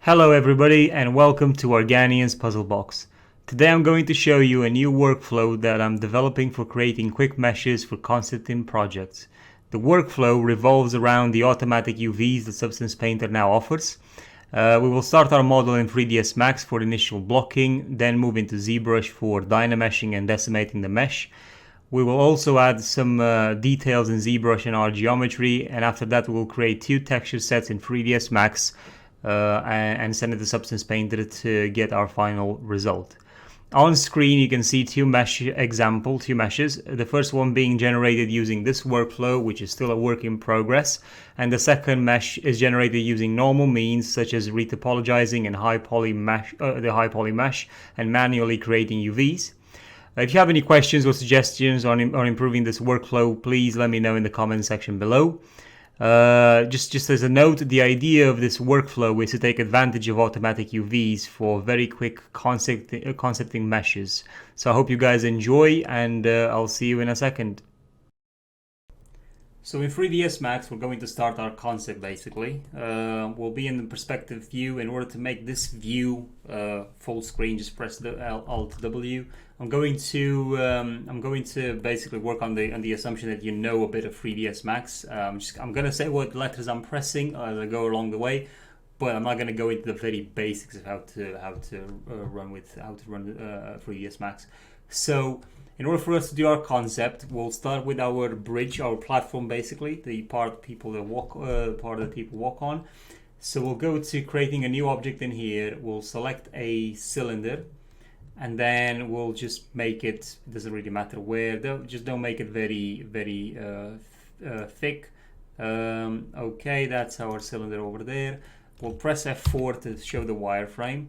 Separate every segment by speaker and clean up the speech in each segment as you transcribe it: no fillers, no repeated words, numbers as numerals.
Speaker 1: Hello everybody and welcome to Organian's Puzzle Box. Today I'm going to show you a new workflow that I'm developing for creating quick meshes for concept-in projects. The workflow revolves around the automatic UVs that Substance Painter now offers. We will start our model in 3ds Max for initial blocking, then move into ZBrush for dynameshing and decimating the mesh. We will also add some details in ZBrush and our geometry, and after that we will create two texture sets in 3ds Max and send it to Substance Painter to get our final result. On screen you can see two meshes. The first one being generated using this workflow, which is still a work in progress, and the second mesh is generated using normal means such as retopologizing and the high poly mesh and manually creating UVs. If you have any questions or suggestions on improving this workflow, please let me know in the comment section below. Just as a note, the idea of this workflow is to take advantage of automatic UVs for very quick concepting meshes. So I hope you guys enjoy, and I'll see you in a second. So in 3ds Max we're going to start our concept basically. We'll be in the perspective view. In order to make this view full screen, just press the Alt W. I'm going to basically work on the assumption that you know a bit of 3ds Max. I'm going to say what letters I'm pressing as I go along the way, but I'm not going to go into the very basics of how to run 3ds Max. So in order for us to do our concept, we'll start with our bridge, our platform, basically the part people walk on. So we'll go to creating a new object in here. We'll select a cylinder, and then we'll just make it. Doesn't really matter where. Just don't make it very thick. Okay, that's our cylinder over there. We'll press F4 to show the wireframe.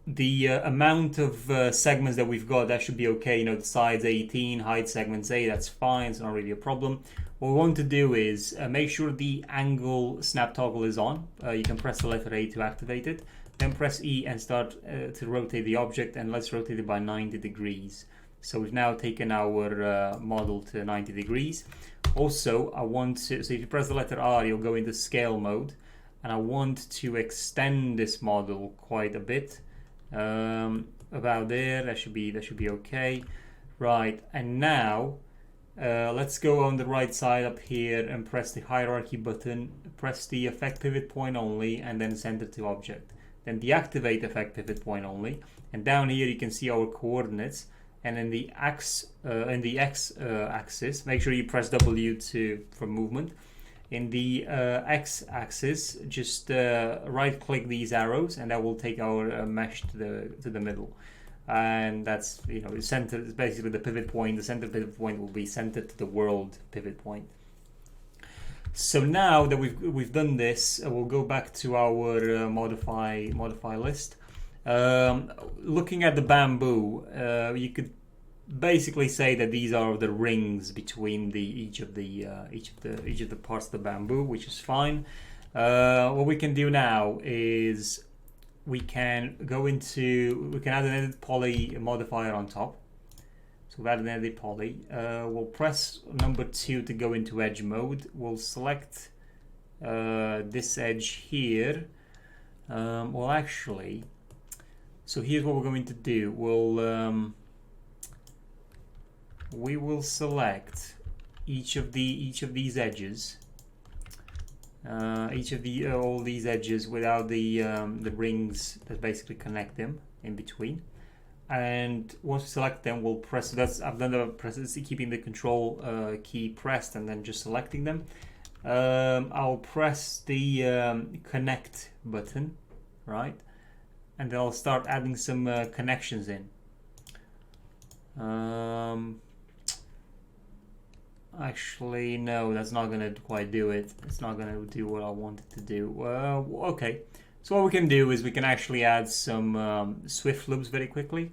Speaker 1: The amount of segments that we've got, that should be okay. You know, the sides 18, height segments 8, that's fine. It's not really a problem. What we want to do is make sure the angle snap toggle is on. You can press the letter A to activate it. Then press E and start to rotate the object, and let's rotate it by 90 degrees. So we've now taken our model to 90 degrees. Also, so if you press the letter R, you'll go into scale mode, and I want to extend this model quite a bit. About there, that should be okay. Right, and now let's go on the right side up here and press the hierarchy button, press the effect pivot point only, and then center to object. Then deactivate effect pivot point only, and down here you can see our coordinates. And in the x axis, make sure you press W for movement. In the x axis, just right click these arrows, and that will take our mesh to the middle. And that's, you know, center is basically the pivot point. The center pivot point will be centered to the world pivot point. So now that we've done this, we'll go back to our modify list. Looking at the bamboo, you could basically say that these are the rings between each of the parts of the bamboo, which is fine. What we can do now is we can add an edit poly modifier on top. So we've added an edit poly. We'll press number 2 to go into edge mode. We'll select this edge here. Well, actually, so here's what we're going to do. We will select each of these edges, all these edges without the rings that basically connect them in between. And once we select them, we'll press. I've done the process keeping the control key pressed and then just selecting them. I'll press the connect button, right, and then I'll start adding some connections in. Actually, no, that's not going to quite do it. It's not going to do what I want it to do. Okay, so what we can do is we can actually add some swift loops very quickly.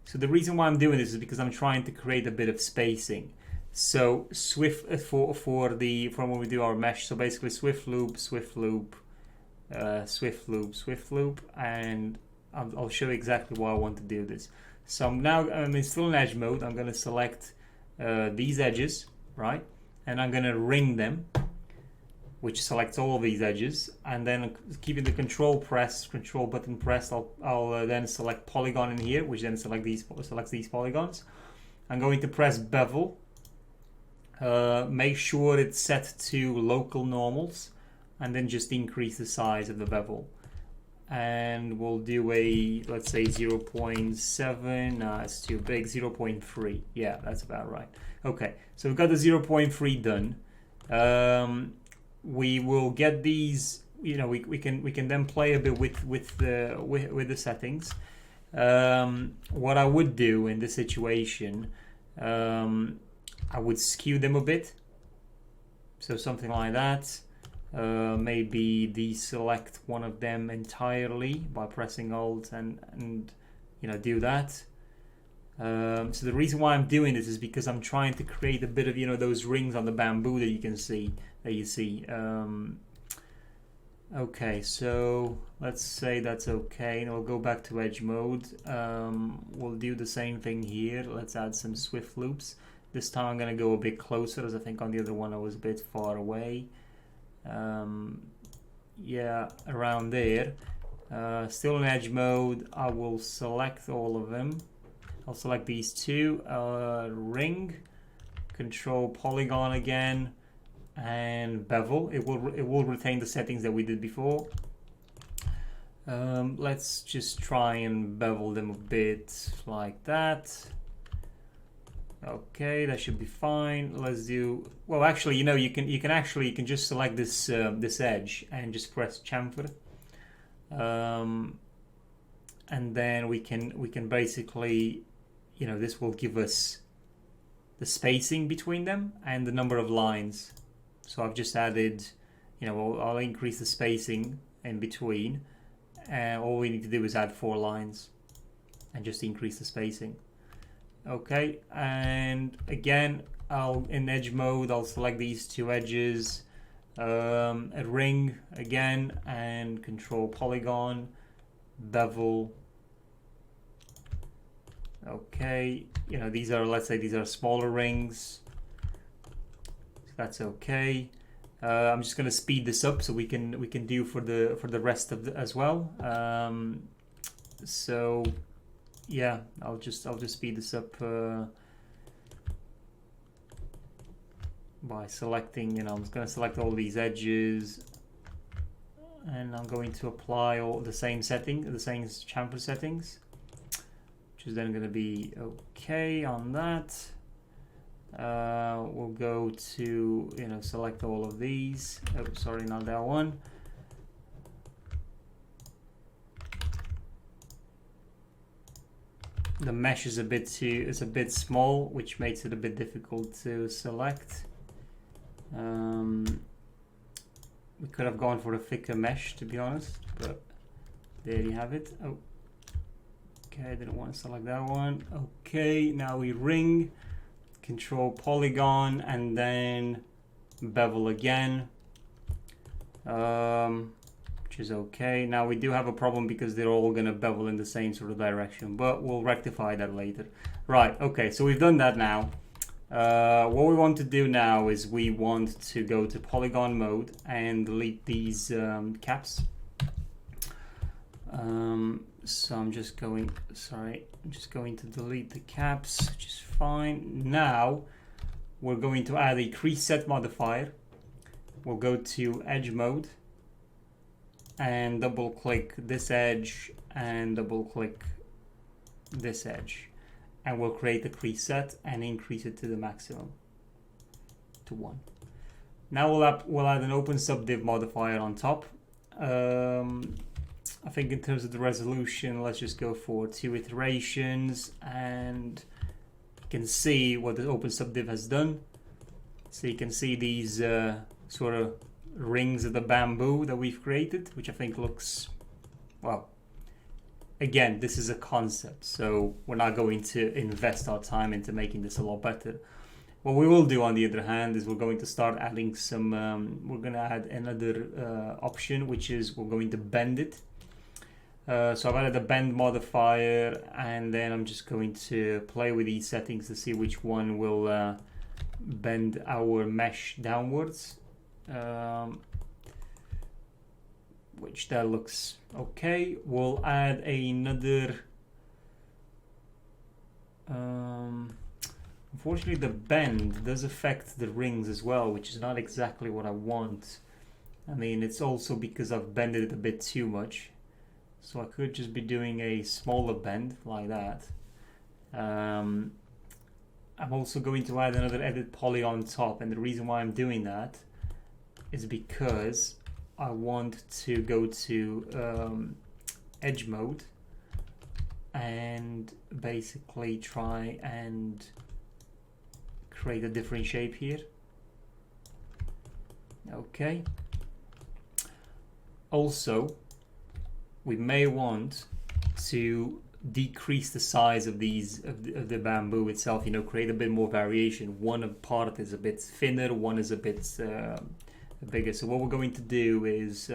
Speaker 1: So the reason why I'm doing this is because I'm trying to create a bit of spacing. So swift for when we do our mesh. So basically swift loop, swift loop, swift loop, swift loop, and I'll show you exactly why I want to do this. So I'm still in edge mode. I'm going to select these edges, right, and I'm going to ring them which selects all of these edges, and then keeping the control button pressed, I'll then select polygon in here, which then selects these polygons. I'm going to press bevel. Make sure it's set to local normals, and then just increase the size of the bevel. And we'll do a, let's say 0.7, no, it's too big, 0.3, yeah, that's about right. Okay, so we've got the 0.3 done. We will get these, you know, we can then play a bit with the settings. What I would do in this situation, I would skew them a bit, so something like that. Maybe deselect one of them entirely by pressing Alt and you know, do that. So the reason why I'm doing this is because I'm trying to create a bit of, you know, those rings on the bamboo that you see. Okay, so let's say that's okay, and we'll go back to edge mode. We'll do the same thing here. Let's add some swift loops. This time I'm going to go a bit closer, as I think on the other one I was a bit far away. Yeah, around there. Still in edge mode. I will select all of them. I'll select these two, ring, control polygon again, and bevel. It will retain the settings that we did before. Let's just try and bevel them a bit like that. Okay, that should be fine. Let's do, well, actually, you know, you can just select this this edge and just press chamfer, and then we can basically, you know, this will give us the spacing between them and the number of lines. So I've just added, you know, I'll increase the spacing in between, and all we need to do is add 4 lines and just increase the spacing. Okay, and again, in edge mode, I'll select these 2 edges, a ring again, and control polygon, bevel. Okay, you know, these are, let's say these are smaller rings. So that's okay. I'm just going to speed this up so we can do for the rest of the as well. So yeah, I'll just speed this up by selecting, you know, I'm just going to select all these edges, and I'm going to apply all the same chamfer settings, which is then going to be okay on that. We'll go to, you know, select all of these. Oh, sorry, not that one. The mesh is a bit small, which makes it a bit difficult to select. We could have gone for a thicker mesh, to be honest, but there you have it. Oh, okay, I didn't want to select that one. Okay, now we ring, control polygon, and then bevel again, which is okay. Now we do have a problem because they're all going to bevel in the same sort of direction, but we'll rectify that later. Right, okay, so we've done that now. What we want to do now is we want to go to polygon mode and delete these caps. So I'm just going to delete the caps, which is fine. Now we're going to add a crease set modifier. We'll go to edge mode and double click this edge and double click this edge, and we'll create a crease set and increase it to the maximum, to 1. Now we'll add an open subdiv modifier on top. I think in terms of the resolution, let's just go for 2 iterations, and you can see what the open subdiv has done. So you can see these sort of rings of the bamboo that we've created, which I think looks, well, again, this is a concept, so we're not going to invest our time into making this a lot better. What we will do, on the other hand, is we're going to start adding some, we're going to add another option, which is we're going to bend it. So I've added a bend modifier, and then I'm just going to play with these settings to see which one will bend our mesh downwards. which that looks okay. We'll add another. Unfortunately, the bend does affect the rings as well, which is not exactly what I want. I mean, it's also because I've bended it a bit too much. So I could just be doing a smaller bend like that. I'm also going to add another edit poly on top, and the reason why I'm doing that is because I want to go to edge mode and basically try and create a different shape here. Okay. Also, we may want to decrease the size of these of the bamboo itself, you know, create a bit more variation. One part is a bit thinner, one is a bit bigger. So what we're going to do is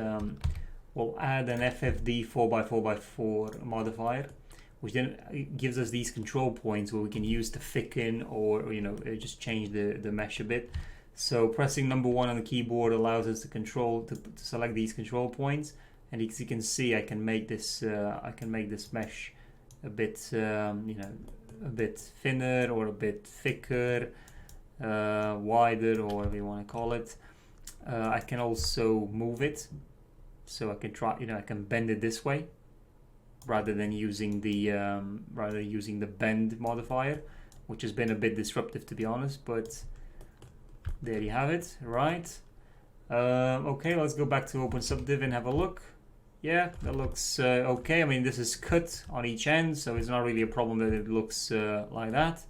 Speaker 1: we'll add an FFD 4x4x4 modifier, which then gives us these control points where we can use to thicken or you know, just change the mesh a bit. So pressing number 1 on the keyboard allows us to select these control points, and as you can see, I can make this mesh a bit you know, a bit thinner or a bit thicker, wider, or whatever you want to call it. I can also move it, so I can try, you know, I can bend it this way rather than using the bend modifier, which has been a bit disruptive, to be honest, but there you have it. Right. Okay, let's go back to Open Subdiv and have a look. Yeah, that looks okay. I mean, this is cut on each end, so it's not really a problem that it looks like that.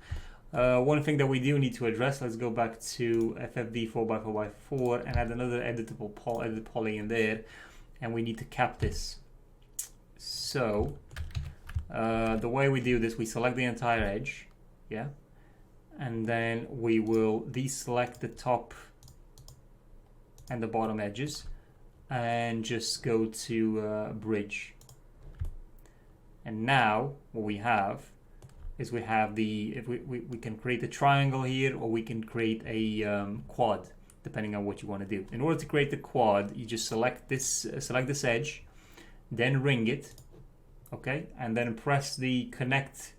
Speaker 1: One thing that we do need to address, let's go back to FFD 4x4x4 and add another edit poly in there, and we need to cap this. So the way we do this, we select the entire edge, yeah, and then we will deselect the top and the bottom edges and just go to bridge. And now what we have is we have we can create a triangle here, or we can create a quad, depending on what you want to do. In order to create the quad, you just select this edge, then ring it, okay, and then press the connect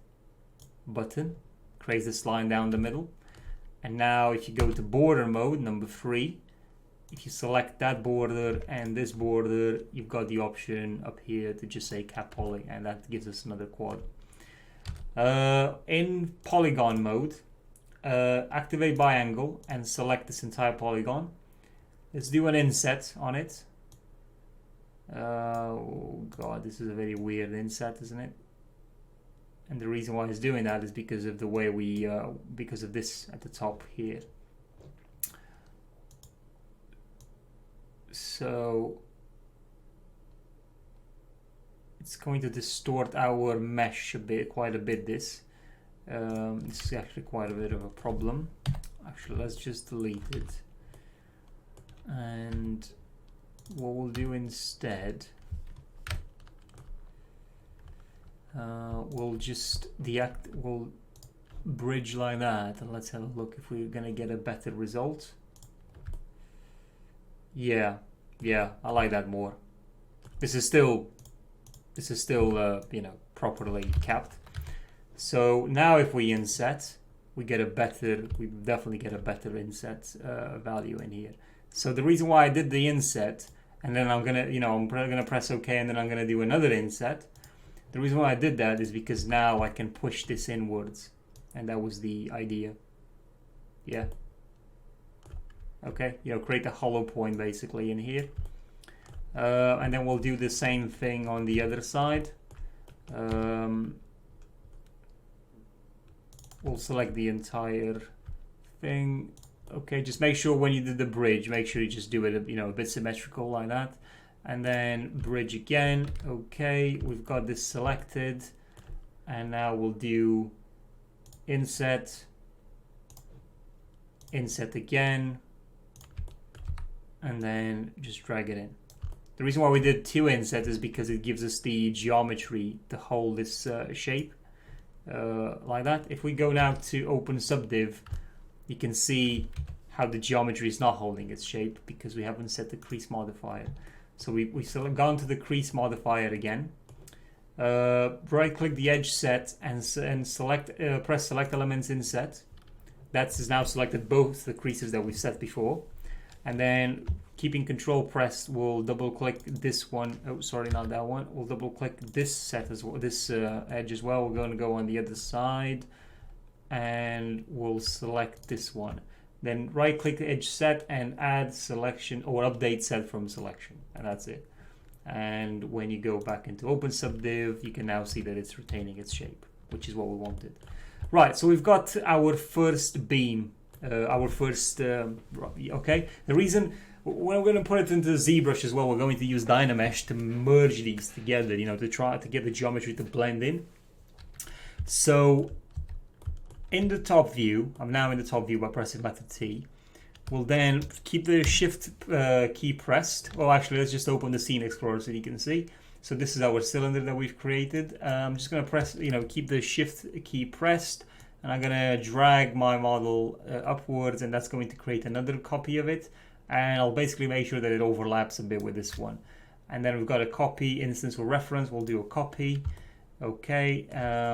Speaker 1: button, creates this line down the middle. And now if you go to border mode, number 3, if you select that border and this border, you've got the option up here to just say cap poly, and that gives us another quad. In polygon mode, activate biangle and select this entire polygon. Let's do an inset on it. Oh god, this is a very weird inset, isn't it? And the reason why it's doing that is because of the way because of this at the top here. So it's going to distort our mesh quite a bit. This is actually quite a bit of a problem. Actually, let's just delete it. And what we'll do instead, we'll just we'll bridge like that, and let's have a look if we're gonna get a better result. Yeah, I like that more. This is still you know, properly capped. So now if we inset, we definitely get a better inset value in here. So the reason why I did the inset, and then I'm gonna press OK, and then I'm gonna do another inset. The reason why I did that is because now I can push this inwards, and that was the idea. Yeah. Okay, you know, create a hollow point basically in here. And then we'll do the same thing on the other side. We'll select the entire thing. Okay, just make sure when you do the bridge, make sure you just do it, you know, a bit symmetrical like that. And then bridge again. Okay, we've got this selected. And now we'll do inset, inset again, and then just drag it in. The reason why we did 2 insets is because it gives us the geometry to hold this shape like that. If we go now to Open Subdiv, you can see how the geometry is not holding its shape because we haven't set the crease modifier. So we still have gone to the crease modifier again. Right click the edge set and select press select elements in set. That is now selected both the creases that we've set before. And then keeping control pressed, we'll double click this one. Oh, sorry, not that one. We'll double click this set as well, this edge as well. We're going to go on the other side and we'll select this one. Then right click the edge set and add selection or update set from selection. And that's it. And when you go back into open subdiv, you can now see that it's retaining its shape, which is what we wanted. Right, so we've got our first beam, okay. The reason we're going to put it into ZBrush as well, we're going to use Dynamesh to merge these together, you know, to try to get the geometry to blend in. So in the top view, I'm now in the top view by pressing letter T. We'll then keep the shift key pressed. Well, actually, let's just open the scene explorer so you can see. So this is our cylinder that we've created. I'm just going to press, you know, keep the shift key pressed, and I'm going to drag my model upwards, and that's going to create another copy of it. And I'll basically make sure that it overlaps a bit with this one. And then we've got a copy instance or reference. We'll do a copy. Okay,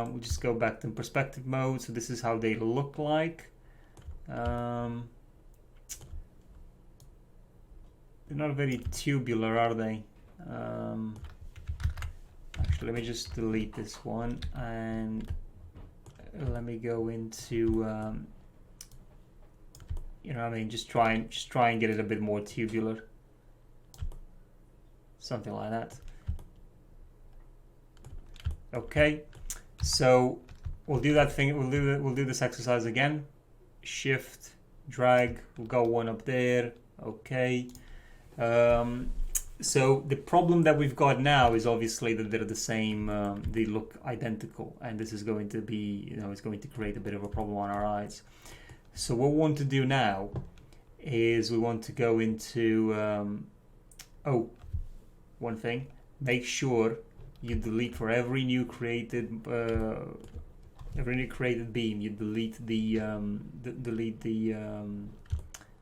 Speaker 1: we'll just go back to perspective mode. So this is how they look like. They're not very tubular, are they? Actually, let me just delete this one and let me go into, you know, I mean, just try and get it a bit more tubular, something like that. Okay, so we'll do that thing. We'll do this exercise again. Shift, drag. We'll go one up there. Okay. So the problem that we've got now is obviously that they're the same, they look identical, and this is going to be, you know, it's going to create a bit of a problem on our eyes. So what we want to do now is we want to go into, one thing, make sure you delete for every new created beam, you delete the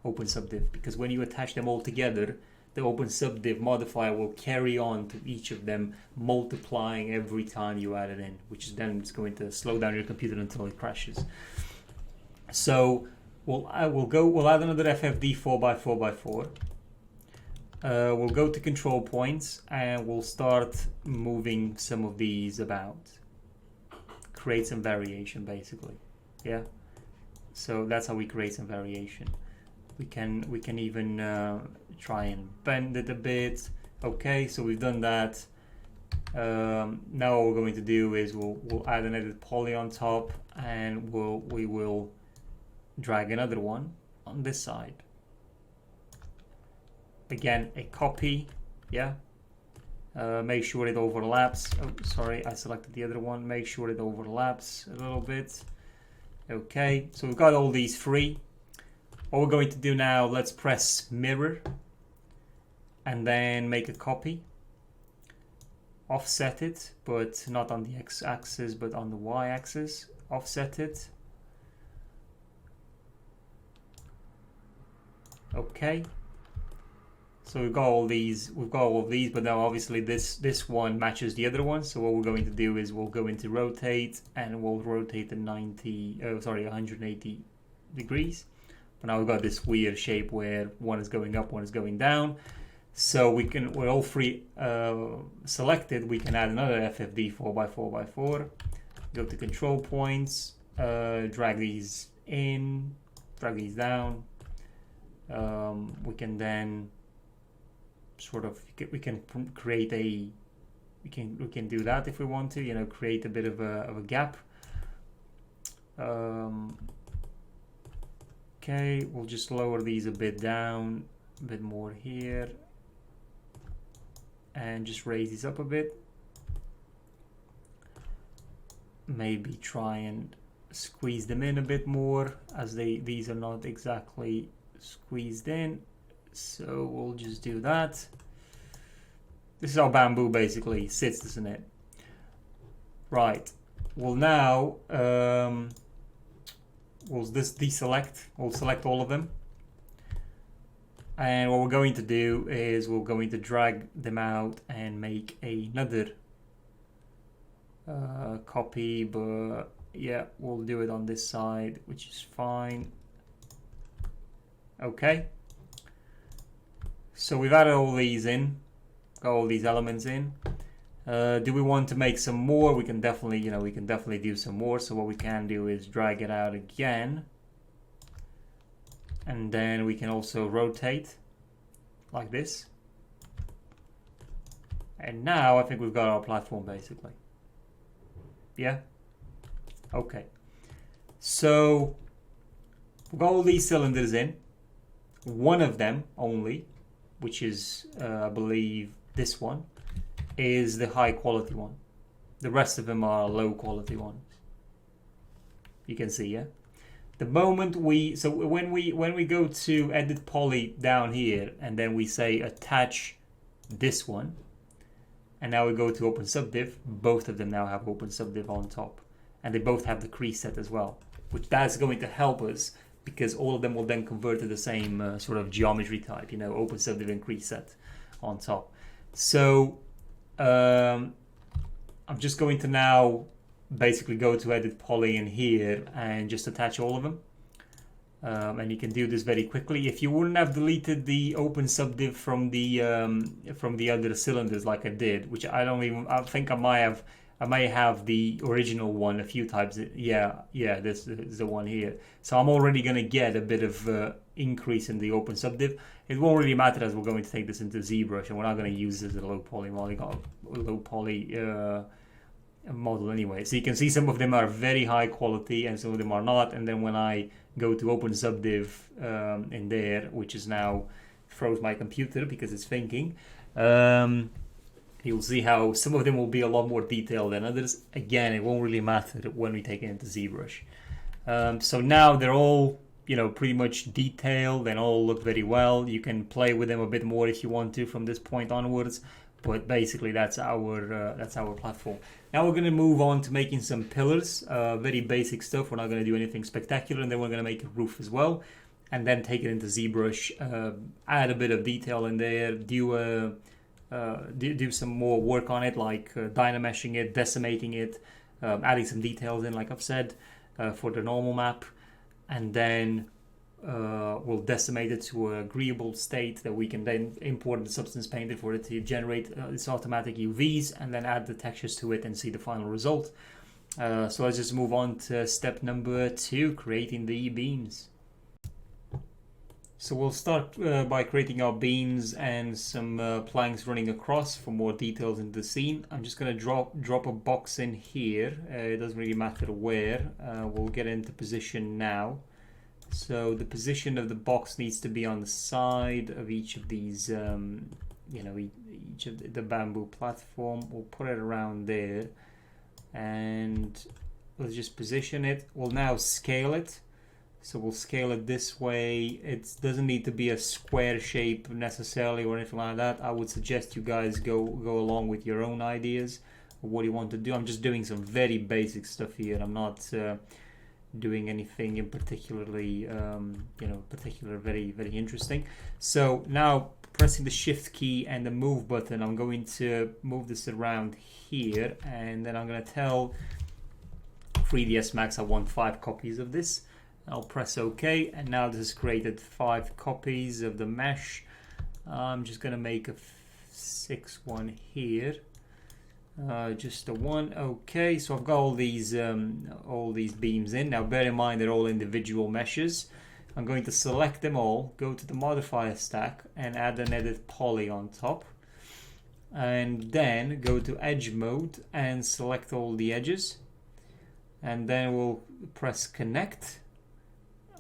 Speaker 1: open subdiv, because when you attach them all together, the open subdiv modifier will carry on to each of them, multiplying every time you add it in, which is then it's going to slow down your computer until it crashes. So we'll add another FFD 4x4x4. We'll go to control points and we'll start moving some of these about, create some variation basically. Yeah. So that's how we create some variation. We can even try and bend it a bit. Okay, so we've done that. Now what we're going to do is we'll add an edit poly on top, and we will drag another one on this side. Again, a copy. Yeah. Make sure it overlaps. Oh, sorry, I selected the other one. Make sure it overlaps a little bit. Okay, so we've got all these three. What we're going to do now, let's press mirror and then make a copy. Offset it, but not on the x-axis, but on the y-axis. Offset it. Okay. So we've got all of these, but now obviously this one matches the other one. So what we're going to do is we'll go into rotate and we'll rotate the 180 degrees. But now we've got this weird shape where one is going up, one is going down. So we're all three selected. We can add another FFD 4x4x4. Go to control points, drag these in, drag these down. We can then we can create a, we can do that if we want to, you know, create a bit of a gap. Okay, we'll just lower these a bit down, a bit more here, and just raise these up a bit. Maybe try and squeeze them in a bit more, as these are not exactly squeezed in. So we'll just do that. This is how bamboo basically sits, isn't it? Right. We'll now we'll deselect. We'll select all of them. And what we're going to do is we're going to drag them out and make another copy, but yeah, we'll do it on this side, which is fine. Okay, so we've added all these in, got all these elements in. Do we want to make some more? We can definitely, we can definitely do some more. So what we can do is drag it out again, and then we can also rotate like this. And now I think we've got our platform basically. Yeah. Okay. So we've got all these cylinders in. One of them only, which is I believe this one, is the high quality one. The rest of them are low quality ones. You can see, yeah. The moment when we go to edit poly down here, and then we say attach this one, and now we go to open subdiv, both of them now have open subdiv on top, and they both have the crease set as well, which that's going to help us because all of them will then convert to the same sort of geometry type, open subdiv and crease set on top. So I'm just going to now basically go to edit poly in here and just attach all of them. And you can do this very quickly. If you wouldn't have deleted the open subdiv from the other cylinders like I did, which I think I may have the original one a few times. Yeah, this is the one here. So I'm already going to get a bit of increase in the open subdiv. It won't really matter as we're going to take this into ZBrush, and we're not going to use this as a low poly model anyway. So you can see some of them are very high quality and some of them are not. And then when I go to open subdiv in there, which is now froze my computer because it's thinking, you'll see how some of them will be a lot more detailed than others. Again, it won't really matter when we take it into ZBrush. So now they're all pretty much detailed and all look very well. You can play with them a bit more if you want to from this point onwards, but basically that's our platform. Now we're going to move on to making some pillars, very basic stuff. We're not going to do anything spectacular, and then we're going to make a roof as well, and then take it into ZBrush, add a bit of detail in there, do some more work on it, like dynameshing it, decimating it, adding some details in, like I've said, for the normal map, and then we'll decimate it to an agreeable state that we can then import the substance painter for it to generate its automatic UVs, and then add the textures to it and see the final result. So let's just move on to step number 2, creating the beams. So we'll start by creating our beams and some planks running across for more details in the scene. I'm just going to drop a box in here. It doesn't really matter where. We'll get into position now. So the position of the box needs to be on the side of each of these, each of the bamboo platform. We'll put it around there, and let's just position it. We'll now scale it. So we'll scale it this way. It doesn't need to be a square shape necessarily or anything like that. I would suggest you guys go along with your own ideas of what you want to do. I'm just doing some very basic stuff here. I'm not doing anything in particularly, very, very interesting. So now pressing the shift key and the move button, I'm going to move this around here, and then I'm going to tell 3ds Max I want 5 copies of this. I'll press OK, and now this has created 5 copies of the mesh. I'm just going to make a 6th one here. Just the one. Okay, so I've got all these beams in. Now bear in mind they're all individual meshes. I'm going to select them all, go to the modifier stack and add an edit poly on top, and then go to edge mode and select all the edges, and then we'll press connect,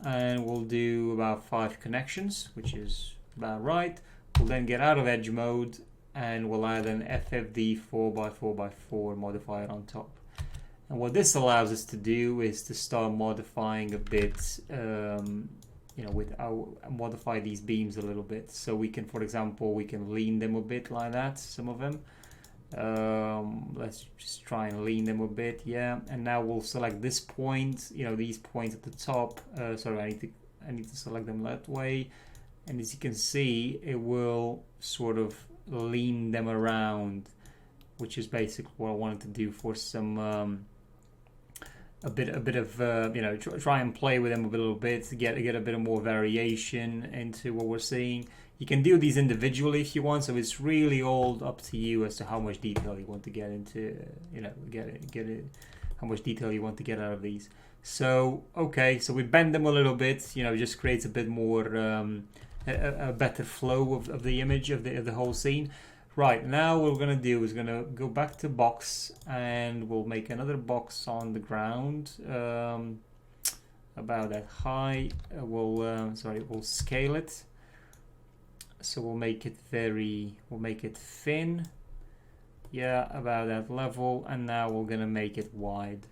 Speaker 1: and we'll do about 5 connections, which is about right. We'll then get out of edge mode and we'll add an FFD 4x4x4 modifier on top. And what this allows us to do is to start modifying a bit, modify these beams a little bit. So we can, for example, we can lean them a bit like that, some of them. Let's just try and lean them a bit, yeah. And now we'll select this point, these points at the top. Sorry, I need to select them that way. and as you can see, it will sort of lean them around, which is basically what I wanted to do for some a bit of you know, try and play with them a little bit to get a bit of more variation into what we're seeing. You can do these individually if you want, so it's really all up to you as to how much detail you want to get into, you know, get it, how much detail you want to get out of these. So okay, so we bend them a little bit, you know, just creates a bit more a better flow of the image of the whole scene. Right, now what we're going to do is going to go back to box, and we'll make another box on the ground about that high. We'll scale it. So we'll make it thin. Yeah, about that level. And now we're going to make it wide.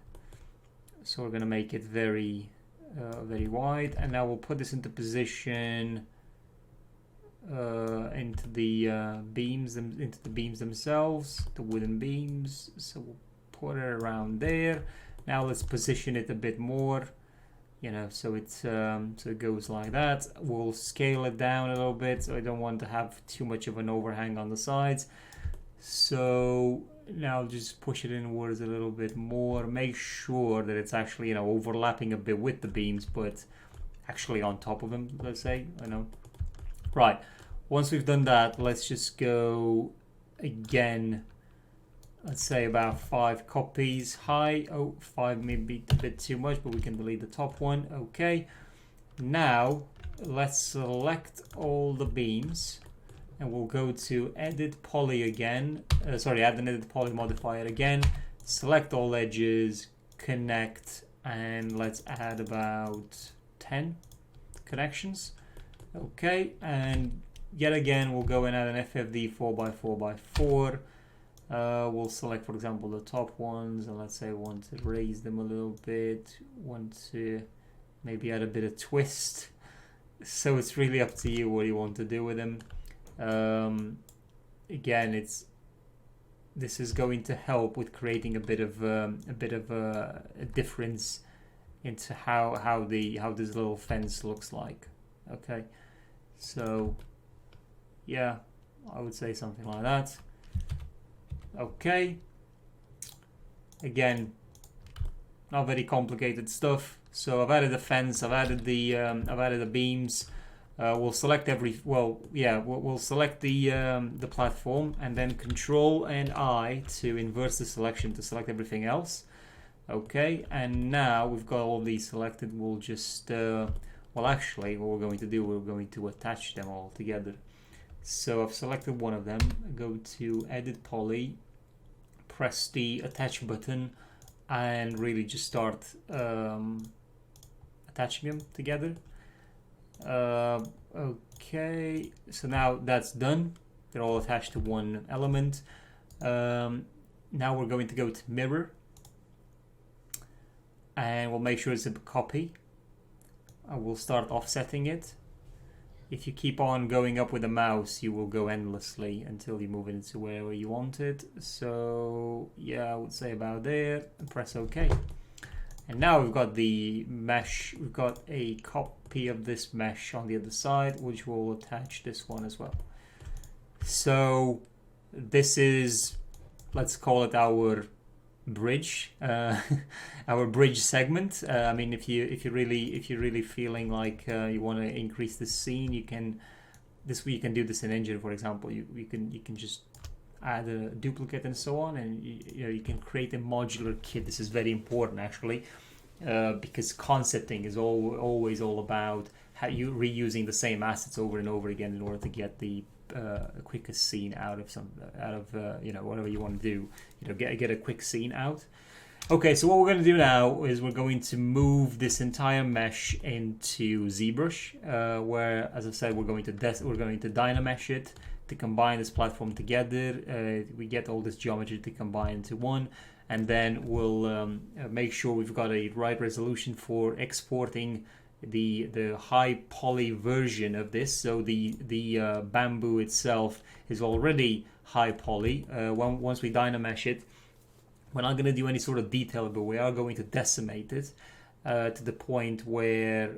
Speaker 1: So we're going to make it very wide. And now we'll put this into position into the beams themselves, the wooden beams. So we'll put it around there. Now let's position it a bit more, you know, so it's so it goes like that. We'll scale it down a little bit, so I don't want to have too much of an overhang on the sides. So now just push it inwards a little bit more. Make sure that it's actually, you know, overlapping a bit with the beams, but actually on top of them, let's say, I know. Right, once we've done that, let's just go again, let's say about 5 copies high. Oh, 5 may be a bit too much, but we can delete the top one. Okay, now let's select all the beams, and we'll go to edit poly again, add an edit poly modifier again, select all edges, connect, and let's add about 10 connections. Okay, and yet again we'll go and add an FFD 4x4x4. We'll select, for example, the top ones, and let's say we want to raise them a little bit, want to maybe add a bit of twist. So it's really up to you what you want to do with them. Again, this is going to help with creating a bit of a difference into how this little fence looks like. Okay, so yeah, I would say something like that. Okay, again, not very complicated stuff. So I've added the fence, I've added the beams. We'll select we'll select the platform, and then Control and I to inverse the selection to select everything else. Okay, and now we've got all these selected. We'll just well, actually, what we're going to do, we're going to attach them all together. So I've selected one of them, go to Edit Poly, press the Attach button, and really just start attaching them together. Okay, so now that's done. They're all attached to one element. Now we're going to go to Mirror, and we'll make sure it's a copy. We'll start offsetting it. If you keep on going up with the mouse, you will go endlessly until you move it into wherever you want it. So yeah, I would say about there, and press OK. And now we've got the mesh, we've got a copy of this mesh on the other side, which will attach this one as well. So this is, let's call it our bridge, our bridge segment. I mean, if you're really feeling like you want to increase the scene, you can do this in Engine, for example. You can just add a duplicate and so on, and you can create a modular kit. This is very important actually, because concepting is always all about how you reusing the same assets over and over again in order to get the quickest scene out of whatever you want to do. Get a quick scene out. Okay, so what we're going to do now is we're going to move this entire mesh into ZBrush, where, as I said, we're going to Dynamesh it to combine this platform together. We get all this geometry to combine into one, and then we'll make sure we've got a right resolution for exporting the high poly version of this. So the bamboo itself is already high poly. Once we Dynamesh it, we're not going to do any sort of detail, but we are going to decimate it. to the point where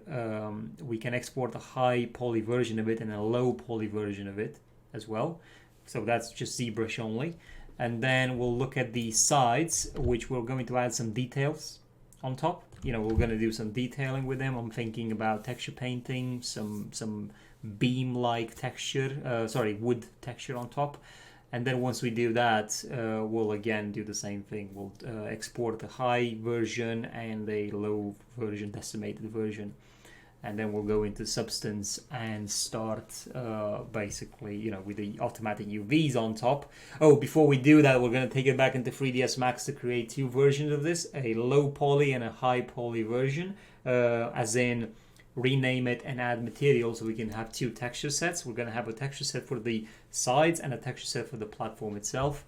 Speaker 1: we can export a high poly version of it and a low poly version of it as well. So that's just ZBrush only. And then we'll look at the sides, which we're going to add some details on top. You know, we're going to do some detailing with them. I'm thinking about texture painting, some beam-like texture, wood texture on top. And then once we do that, we'll again do the same thing. We'll export a high version and a low version, decimated version. And then we'll go into Substance and start basically, you know, with the automatic UVs on top. Oh, before we do that, we're going to take it back into 3ds Max to create two versions of this, a low poly and a high poly version, as in rename it and add material so we can have two texture sets. We're going to have a texture set for the sides and a texture set for the platform itself.